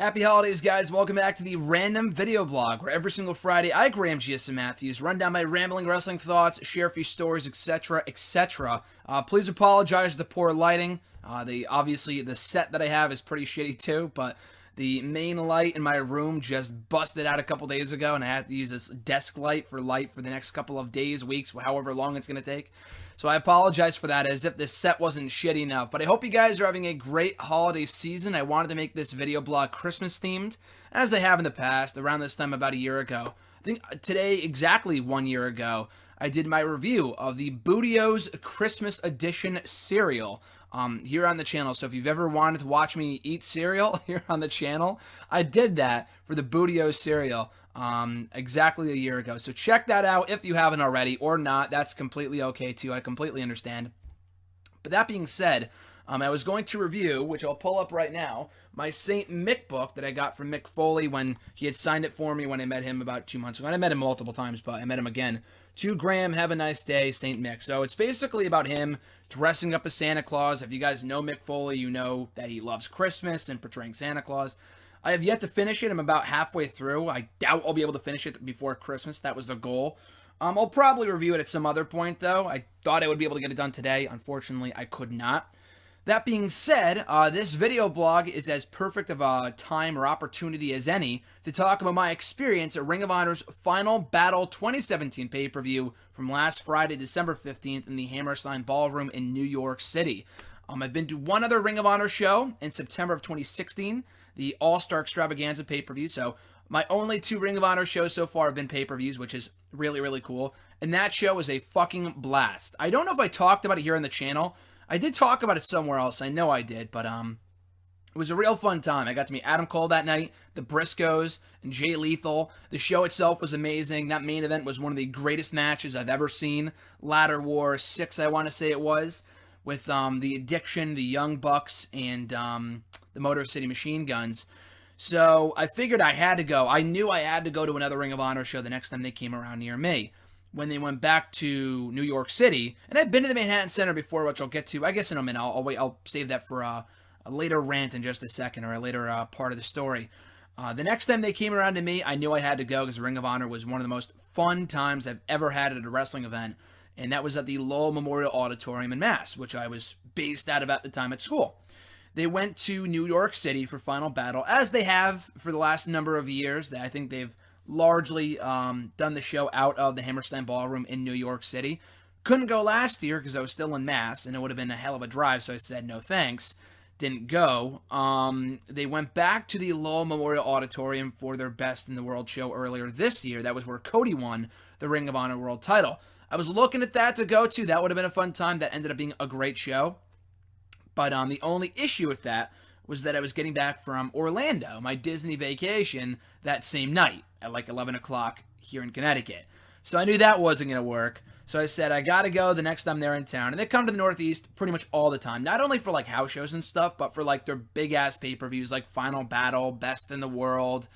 Happy holidays, guys. Welcome back to the random video blog, where every single Friday I, Graham GSM Matthews, run down my rambling wrestling thoughts, share a few stories, etc., etc. Please apologize for the poor lighting. Obviously, the set that I have is pretty shitty too, but the main light in my room just busted out a couple days ago, and I had to use this desk light for the next couple of days, weeks, however long it's going to take. So I apologize for that, as if this set wasn't shitty enough. But I hope you guys are having a great holiday season. I wanted to make this video blog Christmas themed, as I have in the past, around this time about a year ago. I think today, exactly 1 year ago, I did my review of the Bootio's Christmas Edition cereal here on the channel. So if you've ever wanted to watch me eat cereal here on the channel, I did that for the Bootio's cereal exactly a year ago. So check that out if you haven't already, or not. That's completely okay too. I completely understand. But that being said, I was going to review, which I'll pull up right now, my St. Mick book that I got from Mick Foley when he had signed it for me when I met him about 2 months ago. And I met him multiple times, but I met him again. To Graham, have a nice day, St. Mick. So it's basically about him dressing up as Santa Claus. If you guys know Mick Foley, you know that he loves Christmas and portraying Santa Claus. I have yet to finish it. I'm about halfway through. I doubt I'll be able to finish it before Christmas. That was the goal. I'll probably review it at some other point, though. I thought I would be able to get it done today. Unfortunately, I could not. That being said, this video blog is as perfect of a time or opportunity as any to talk about my experience at Ring of Honor's Final Battle 2017 pay-per-view from last Friday, December 15th in the Hammerstein Ballroom in New York City. I've been to one other Ring of Honor show in September of 2016, the All-Star Extravaganza pay-per-view. So my only 2 Ring of Honor shows so far have been pay-per-views, which is really, really cool. And that show was a fucking blast. I don't know if I talked about it here on the channel. I did talk about it somewhere else. I know I did, but it was a real fun time. I got to meet Adam Cole that night, the Briscoes, and Jay Lethal. The show itself was amazing. That main event was one of the greatest matches I've ever seen. Ladder War 6, I want to say it was, with the Addiction, the Young Bucks, and the Motor City Machine Guns. So I figured I had to go. I knew I had to go to another Ring of Honor show the next time they came around near me, when they went back to New York City. And I've been to the Manhattan Center before, which I'll get to, I guess, in a minute. I'll wait. I'll save that for a later rant in just a second, or a later part of the story. The next time they came around to me, I knew I had to go, because Ring of Honor was one of the most fun times I've ever had at a wrestling event. And that was at the Lowell Memorial Auditorium in Mass, which I was based out of at the time at school. They went to New York City for Final Battle, as they have for the last number of years. I think they've largely done the show out of the Hammerstein Ballroom in New York City. Couldn't go last year because I was still in Mass, and it would have been a hell of a drive, so I said no thanks. Didn't go. They went back to the Lowell Memorial Auditorium for their Best in the World show earlier this year. That was where Cody won the Ring of Honor World title. I was looking at that to go to. That would have been a fun time. That ended up being a great show. But the only issue with that was that I was getting back from Orlando, my Disney vacation, that same night at like 11 o'clock here in Connecticut. So I knew that wasn't going to work. So I said, I got to go the next time they're in town. And they come to the Northeast pretty much all the time. Not only for like house shows and stuff, but for like their big-ass pay-per-views like Final Battle, Best in the World,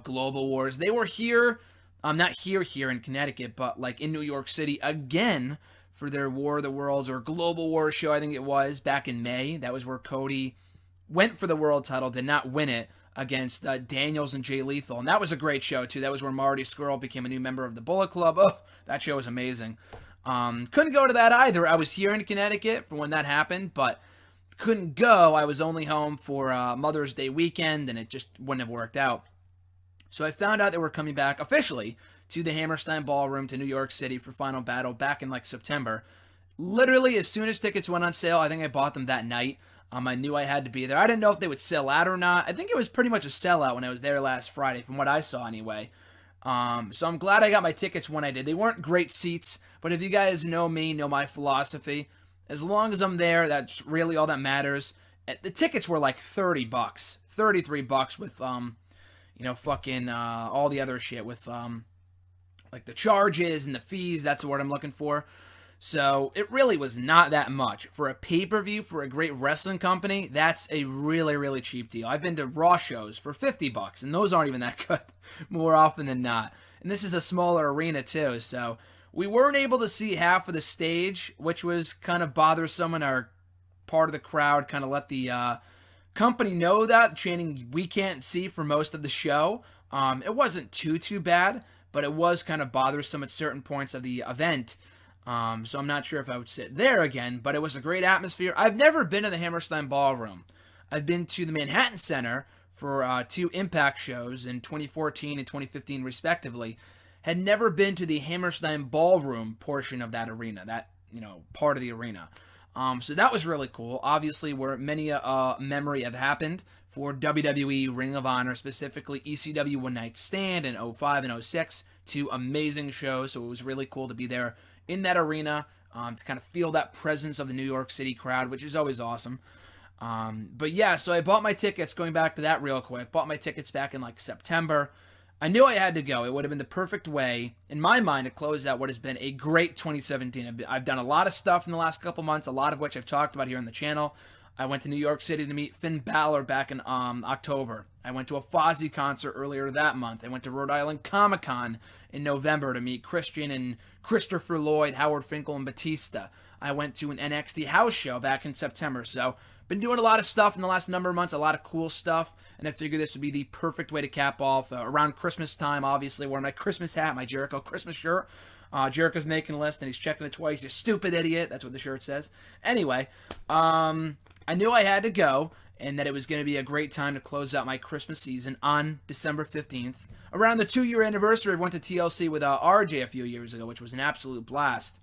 Global Wars. They were here, not here in Connecticut, but like in New York City again for their War of the Worlds or Global Wars show, I think it was, back in May. That was where Cody went for the world title, did not win it, against Daniels and Jay Lethal. And that was a great show, too. That was where Marty Scurll became a new member of the Bullet Club. Oh, that show was amazing. Couldn't go to that either. I was here in Connecticut for when that happened, but couldn't go. I was only home for Mother's Day weekend, and it just wouldn't have worked out. So I found out they were coming back officially to the Hammerstein Ballroom to New York City for Final Battle back in like September. Literally, as soon as tickets went on sale, I think I bought them that night. I knew I had to be there. I didn't know if they would sell out or not. I think it was pretty much a sellout when I was there last Friday, from what I saw anyway. So I'm glad I got my tickets when I did. They weren't great seats, but if you guys know me, know my philosophy, as long as I'm there, that's really all that matters. The tickets were like $30, $33 with, fucking all the other shit with, like the charges and the fees. That's the word I'm looking for. So it really was not that much. For a pay-per-view for a great wrestling company, that's a really, really cheap deal. I've been to Raw shows for $50, and those aren't even that good more often than not. And this is a smaller arena too, so we weren't able to see half of the stage, which was kind of bothersome, and our part of the crowd kind of let the company know that, Channing we can't see for most of the show. It wasn't too bad, but it was kind of bothersome at certain points of the event. So I'm not sure if I would sit there again, but it was a great atmosphere. I've never been to the Hammerstein Ballroom. I've been to the Manhattan Center for 2 Impact shows in 2014 and 2015 respectively. Had never been to the Hammerstein Ballroom portion of that arena, that, part of the arena. So that was really cool. Obviously, where many a memory have happened for WWE, Ring of Honor, specifically ECW One Night Stand in 05 and 06, 2 amazing shows. So it was really cool to be there in that arena, to kind of feel that presence of the New York City crowd, which is always awesome. But yeah, so I bought my tickets, going back to that real quick, bought my tickets back in like September. I knew I had to go. It would have been the perfect way, in my mind, to close out what has been a great 2017. I've done a lot of stuff in the last couple months, a lot of which I've talked about here on the channel. I went to New York City to meet Finn Balor back in October. I went to a Fozzy concert earlier that month. I went to Rhode Island Comic-Con in November to meet Christian and Christopher Lloyd, Howard Finkel, and Batista. I went to an NXT house show back in September. So, been doing a lot of stuff in the last number of months, a lot of cool stuff, and I figured this would be the perfect way to cap off around Christmas time. Obviously, wearing my Christmas hat, my Jericho Christmas shirt. Jericho's making a list, and he's checking it twice. You stupid idiot. That's what the shirt says. Anyway, I knew I had to go, and that it was going to be a great time to close out my Christmas season on December 15th. Around the 2-year anniversary, I went to TLC with RJ a few years ago, which was an absolute blast.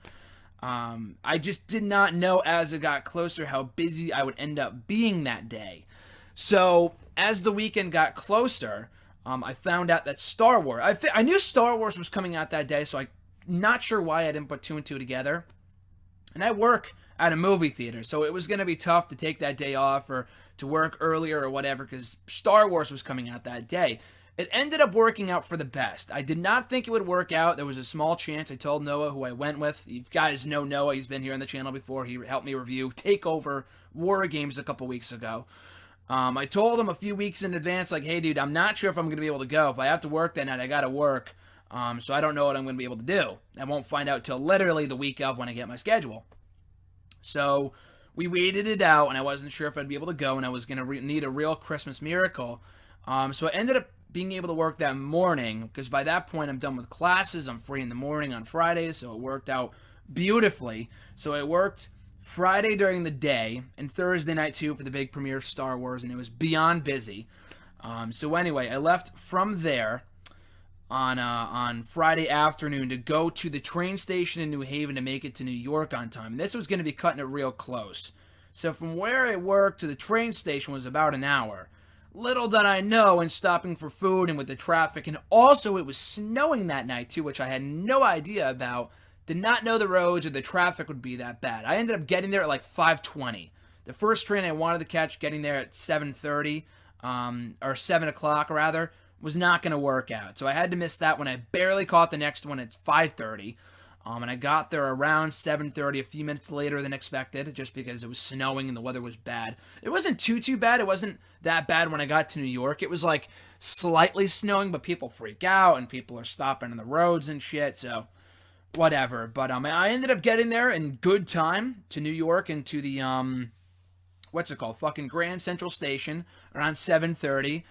I just did not know as it got closer how busy I would end up being that day. So, as the weekend got closer, I found out that Star Wars... I knew Star Wars was coming out that day, so I'm not sure why I didn't put 2 and 2 together. And I work at a movie theater, so it was going to be tough to take that day off or to work earlier or whatever, because Star Wars was coming out that day. It ended up working out for the best. I did not think it would work out. There was a small chance. I told Noah, who I went with. You guys know Noah. He's been here on the channel before. He helped me review TakeOver War Games a couple weeks ago. I told him a few weeks in advance, like, hey, dude, I'm not sure if I'm going to be able to go. If I have to work that night, I got to work. So I don't know what I'm going to be able to do. I won't find out till literally the week of when I get my schedule. So we waited it out, and I wasn't sure if I'd be able to go, and I was going to need a real Christmas miracle. So I ended up being able to work that morning, because by that point I'm done with classes. I'm free in the morning on Fridays, so it worked out beautifully. So it worked Friday during the day, and Thursday night too for the big premiere of Star Wars, and it was beyond busy. So anyway, I left from there on Friday afternoon to go to the train station in New Haven to make it to New York on time. And this was going to be cutting it real close. So from where I worked to the train station was about an hour. Little did I know, and stopping for food and with the traffic, and also it was snowing that night too, which I had no idea about. Did not know the roads or the traffic would be that bad. I ended up getting there at like 5:20. The first train I wanted to catch, getting there at 7:30, or 7 o'clock rather, was not going to work out. So I had to miss that one. I barely caught the next one at 5:30. And I got there around 7:30, a few minutes later than expected, just because it was snowing and the weather was bad. It wasn't too bad. It wasn't that bad when I got to New York. It was like slightly snowing, but people freak out and people are stopping on the roads and shit, so whatever. But I ended up getting there in good time to New York and to the, fucking Grand Central Station around 7:30.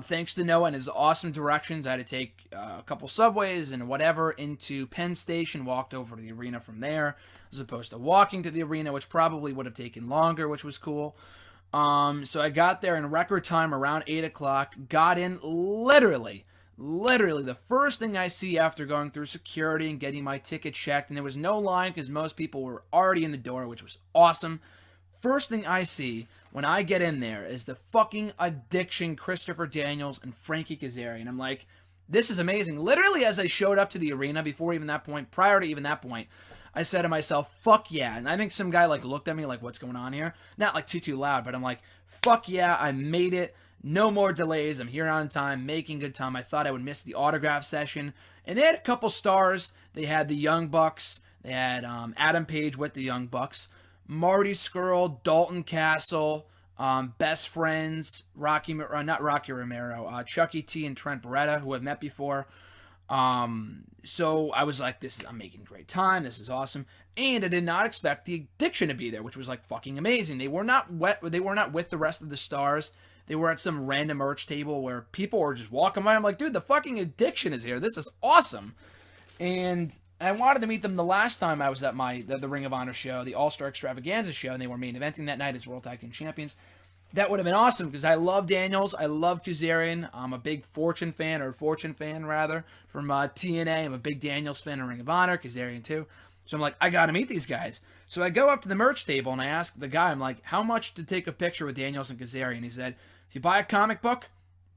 Thanks to Noah and his awesome directions, I had to take a couple subways and whatever into Penn Station, walked over to the arena from there, as opposed to walking to the arena, which probably would have taken longer, which was cool. So I got there in record time around 8 o'clock, got in literally the first thing I see after going through security and getting my ticket checked, and there was no line because most people were already in the door, which was awesome. First thing I see when I get in there is the fucking Addiction, Christopher Daniels, and Frankie Kazarian. I'm like, this is amazing. Literally, as I showed up to the arena before even that point, prior to even that point, I said to myself, fuck yeah. And I think some guy like looked at me like, what's going on here? Not like too loud, but I'm like, fuck yeah, I made it. No more delays. I'm here on time, making good time. I thought I would miss the autograph session. And they had a couple stars. They had the Young Bucks. They had Adam Page with the Young Bucks. Marty Scurll, Dalton Castle, Best Friends, not Rocky Romero, Chucky T and Trent Beretta, who I've met before. So I was like, I'm making great time. This is awesome. And I did not expect the Addiction to be there, which was like fucking amazing. They were not with the rest of the stars. They were at some random merch table where people were just walking by. I'm like, dude, the fucking Addiction is here. This is awesome. And I wanted to meet them the last time I was at the Ring of Honor show, the All-Star Extravaganza show, and they were main eventing that night as World Tag Team Champions. That would have been awesome because I love Daniels. I love Kazarian. I'm a big Fortune fan rather, from TNA. I'm a big Daniels fan of Ring of Honor, Kazarian too. So I'm like, I got to meet these guys. So I go up to the merch table and I ask the guy, I'm like, how much to take a picture with Daniels and Kazarian? He said, if you buy a comic book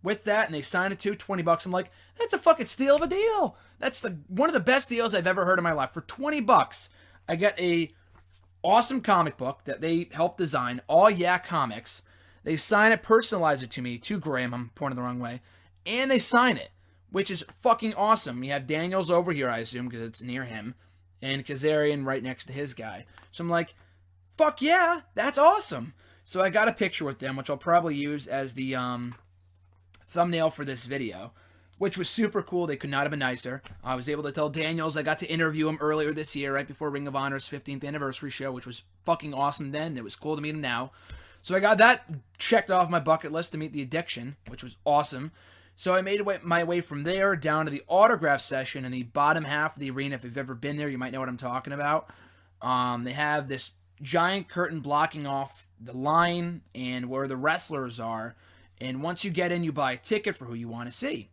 with that and they sign it to $20, I'm like, that's a fucking steal of a deal. That's one of the best deals I've ever heard in my life. For $20, I get a awesome comic book that they helped design, all Yeah Comics. They sign it, personalize it to me, to Graham, I'm pointing the wrong way, and they sign it, which is fucking awesome. You have Daniels over here, I assume, because it's near him, and Kazarian right next to his guy. So I'm like, fuck yeah, that's awesome. So I got a picture with them, which I'll probably use as the thumbnail for this video, which was super cool. They could not have been nicer. I was able to tell Daniels I got to interview him earlier this year, right before Ring of Honor's 15th anniversary show, which was fucking awesome then. It was cool to meet him now. So I got that checked off my bucket list to meet the Addiction, which was awesome. So I made my way from there down to the autograph session in the bottom half of the arena. If you've ever been there, you might know what I'm talking about. They have this giant curtain blocking off the line and where the wrestlers are. And once you get in, you buy a ticket for who you want to see.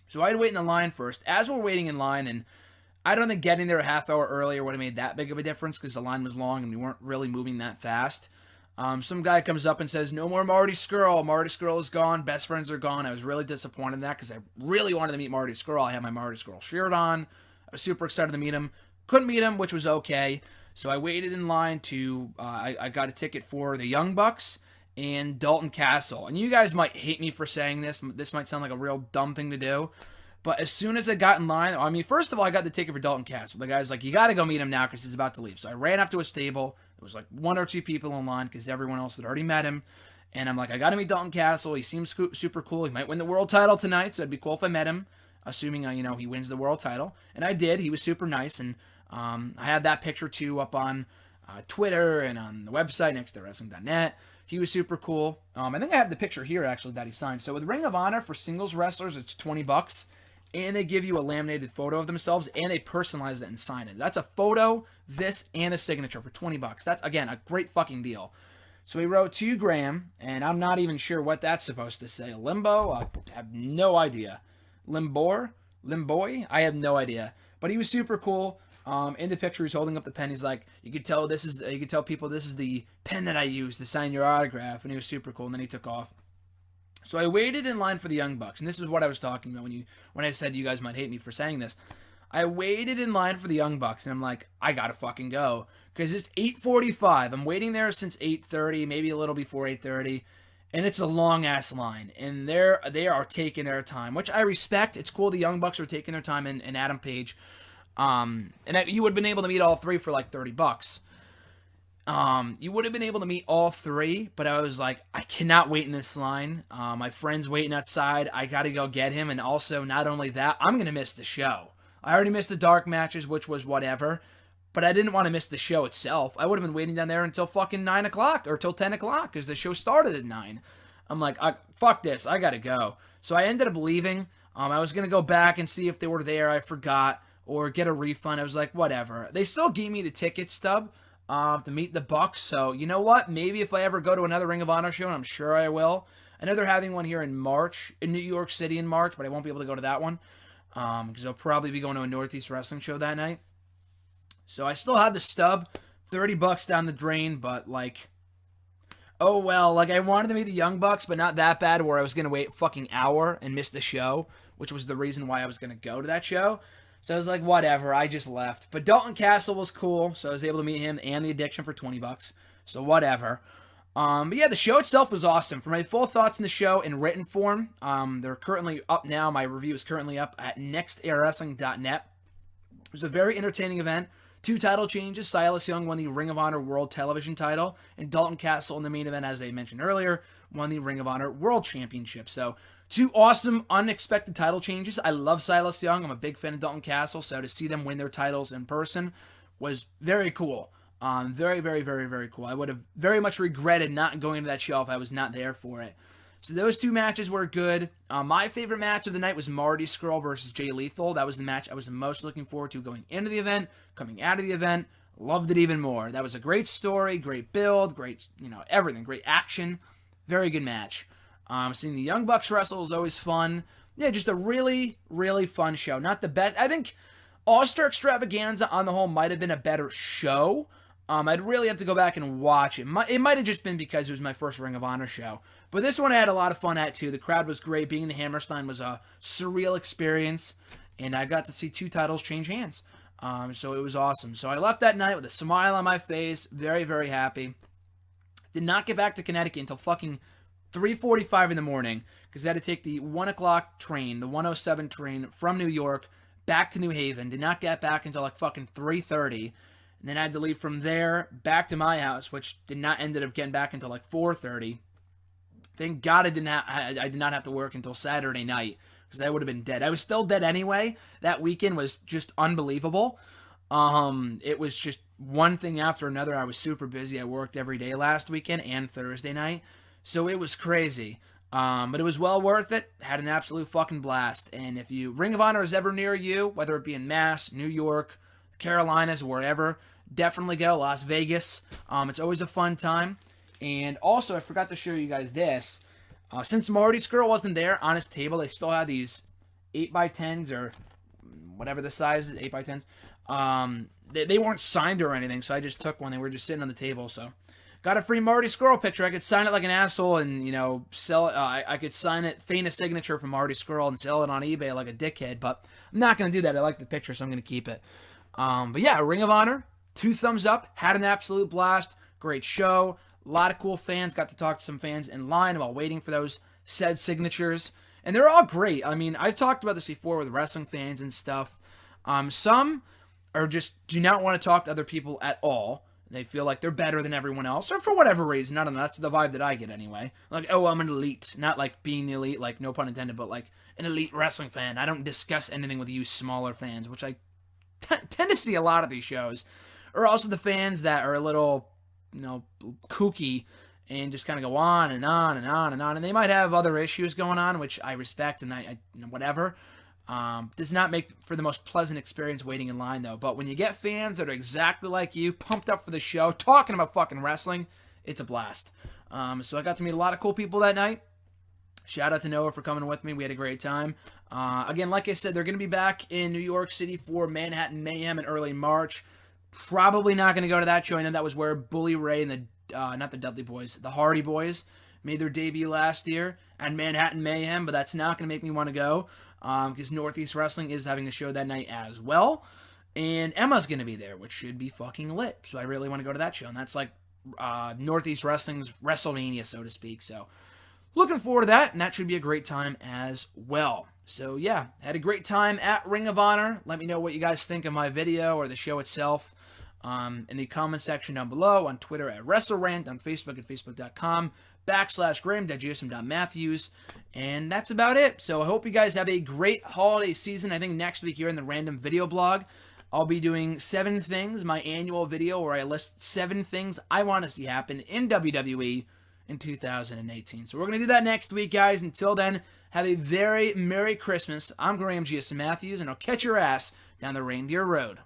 So I'd wait in the line first. As we're waiting in line, and I don't think getting there a half hour earlier would have made that big of a difference because the line was long and we weren't really moving that fast. Some guy comes up and says, no more Marty Scurll. Marty Scurll is gone. Best friends are gone. I was really disappointed in that because I really wanted to meet Marty Scurll. I had my Marty Scurll shirt on. I was super excited to meet him. Couldn't meet him, which was okay. So I waited in line to, I got a ticket for the Young Bucks and Dalton Castle. And you guys might hate me for saying this. This might sound like a real dumb thing to do. But as soon as I got in line, I mean, first of all, I got the ticket for Dalton Castle. The guy's like, you got to go meet him now because he's about to leave. So I ran up to his table. There was like one or two people in line because everyone else had already met him. And I'm like, I got to meet Dalton Castle. He seems super cool. He might win the world title tonight, so it'd be cool if I met him, assuming, he wins the world title. And I did. He was super nice. And I had that picture, too, up on Twitter and on the website next to wrestling.net. He was super cool. I think I have the picture here, actually, that he signed. So with Ring of Honor, for singles wrestlers, it's $20. And they give you a laminated photo of themselves, and they personalize it and sign it. That's a photo, this, and a signature for $20. That's, again, a great fucking deal. So he wrote to Graham, and I'm not even sure what that's supposed to say. Limbo? I have no idea. Limboy? I have no idea. But he was super cool. In the picture, he's holding up the pen. He's like, you could tell people this is the pen that I use to sign your autograph. And he was super cool, and then he took off. So I waited in line for the Young Bucks, and this is what I was talking about when I said you guys might hate me for saying this. I waited in line for the Young Bucks, and I'm like, I gotta fucking go, because it's 8:45. I'm waiting there since 8:30, maybe a little before 8:30, and it's a long-ass line, and they are taking their time, which I respect. It's cool the Young Bucks are taking their time, and Adam Page, you would have been able to meet all three for like $30. You would have been able to meet all three, but I was like, I cannot wait in this line. My friend's waiting outside. I got to go get him. And also, not only that, I'm going to miss the show. I already missed the dark matches, which was whatever, but I didn't want to miss the show itself. I would have been waiting down there until fucking 9 o'clock or till 10 o'clock because the show started at 9. I'm like, fuck this. I got to go. So I ended up leaving. I was going to go back and see if they were there. I forgot, or get a refund. I was like, whatever. They still gave me the ticket stub to meet the Bucks. So, you know what? Maybe if I ever go to another Ring of Honor show, and I'm sure I will. I know they're having one here in March, in New York City in March, but I won't be able to go to that one because I'll probably be going to a Northeast Wrestling show that night. So I still had the stub, $30 down the drain, but like, oh well. Like, I wanted to meet the Young Bucks, but not that bad where I was going to wait a fucking hour and miss the show, which was the reason why I was going to go to that show. So I was like, whatever, I just left. But Dalton Castle was cool, so I was able to meet him and the Addiction for $20. So whatever. But yeah, the show itself was awesome. For my full thoughts on the show in written form, they're currently up now. My review is currently up at nextairwrestling.net. It was a very entertaining event. 2 title changes. Silas Young won the Ring of Honor World Television title, and Dalton Castle in the main event, as I mentioned earlier, won the Ring of Honor World Championship. So Two awesome, unexpected title changes. I love Silas Young. I'm a big fan of Dalton Castle, so to see them win their titles in person was very cool. Very, very, very, very cool. I would have very much regretted not going to that show if I was not there for it. So those two matches were good. My favorite match of the night was Marty Scurll versus Jay Lethal. That was the match I was the most looking forward to going into the event, coming out of the event. Loved it even more. That was a great story, great build, great, everything, great action. Very good match. Seeing the Young Bucks wrestle is always fun. Yeah, just a really, really fun show. Not the best. I think All-Star Extravaganza on the whole might have been a better show. I'd really have to go back and watch it. It might have just been because it was my first Ring of Honor show. But this one I had a lot of fun at, too. The crowd was great. Being in the Hammerstein was a surreal experience. And I got to see two titles change hands. So it was awesome. So I left that night with a smile on my face. Very, very happy. Did not get back to Connecticut until fucking 3:45 in the morning. Because I had to take the 1 o'clock train, the 107 train from New York back to New Haven. Did not get back until like fucking 3:30. And then I had to leave from there back to my house, which did not ended up getting back until like 4:30. Thank God I did not have to work until Saturday night, because I would have been dead. I was still dead anyway. That weekend was just unbelievable. It was just one thing after another. I was super busy. I worked every day last weekend and Thursday night, so it was crazy. But it was well worth it. Had an absolute fucking blast. And if Ring of Honor is ever near you, whether it be in Mass, New York, Carolinas, wherever, definitely go. Las Vegas. It's always a fun time. And also, I forgot to show you guys this. Since Marty Scurll wasn't there on his table, they still had these 8x10s or whatever the size is, 8x10s. They weren't signed or anything, so I just took one. They were just sitting on the table, so got a free Marty Scurll picture. I could sign it like an asshole and, sell it. I could sign it, feign a signature from Marty Scurll and sell it on eBay like a dickhead, but I'm not going to do that. I like the picture, so I'm going to keep it. But yeah, Ring of Honor, 2 thumbs up. Had an absolute blast. Great show. A lot of cool fans. Got to talk to some fans in line while waiting for those said signatures. And they're all great. I mean, I've talked about this before with wrestling fans and stuff. Some are just do not want to talk to other people at all. They feel like they're better than everyone else, or for whatever reason. I don't know. That's the vibe that I get anyway. Like, oh, I'm an elite. Not like being the elite, like no pun intended, but like an elite wrestling fan. I don't discuss anything with you smaller fans, which I tend to see a lot of these shows. Or also the fans that are a little, kooky and just kind of go on and on and on and on. And they might have other issues going on, which I respect and I whatever. Does not make for the most pleasant experience waiting in line, though. But when you get fans that are exactly like you, pumped up for the show, talking about fucking wrestling, it's a blast. So I got to meet a lot of cool people that night. Shout out to Noah for coming with me. We had a great time. Again, like I said, they're going to be back in New York City for Manhattan Mayhem in early March. Probably not going to go to that show. I know that was where Bully Ray and not the Dudley Boys, the Hardy Boys made their debut last year at Manhattan Mayhem, but that's not going to make me want to go because Northeast Wrestling is having a show that night as well. And Emma's going to be there, which should be fucking lit. So I really want to go to that show. And that's like Northeast Wrestling's WrestleMania, so to speak. So looking forward to that, and that should be a great time as well. So yeah, had a great time at Ring of Honor. Let me know what you guys think of my video or the show itself in the comment section down below, on Twitter at WrestleRant, on Facebook at facebook.com/Graham.GSM.Matthews. And that's about it. So I hope you guys have a great holiday season. I think next week here in the random video blog, I'll be doing 7 things, my annual video where I list 7 things I want to see happen in WWE in 2018. So we're going to do that next week, guys. Until then, have a very Merry Christmas. I'm Graham GSM Matthews, and I'll catch your ass down the reindeer road.